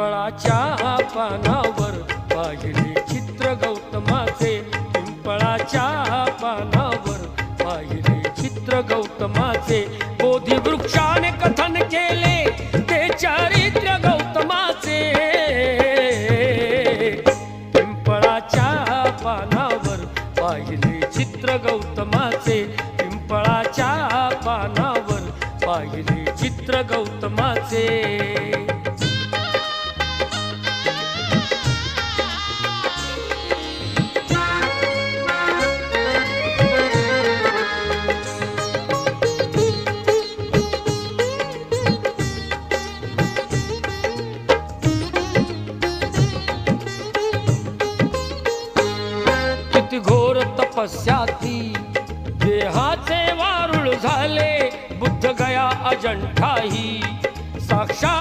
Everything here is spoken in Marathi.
पिंपळाच्या पानावर पाहिले चित्र गौतमाचे, पिंपळाच्या पानावर पाहिले चित्र गौतमाचे, बोधी वृक्षाने कथन केले ते चारित्र्य गौतमाचे, पिंपळाच्या पानावर पाहिले चित्र गौतमाचे, पिंपळाच्या पानावर पाहिले चित्र गौतमाचे। किती घोर तपस्याती देहाचे वारुळ झाले, बुद्ध गया अजंठाही साक्षात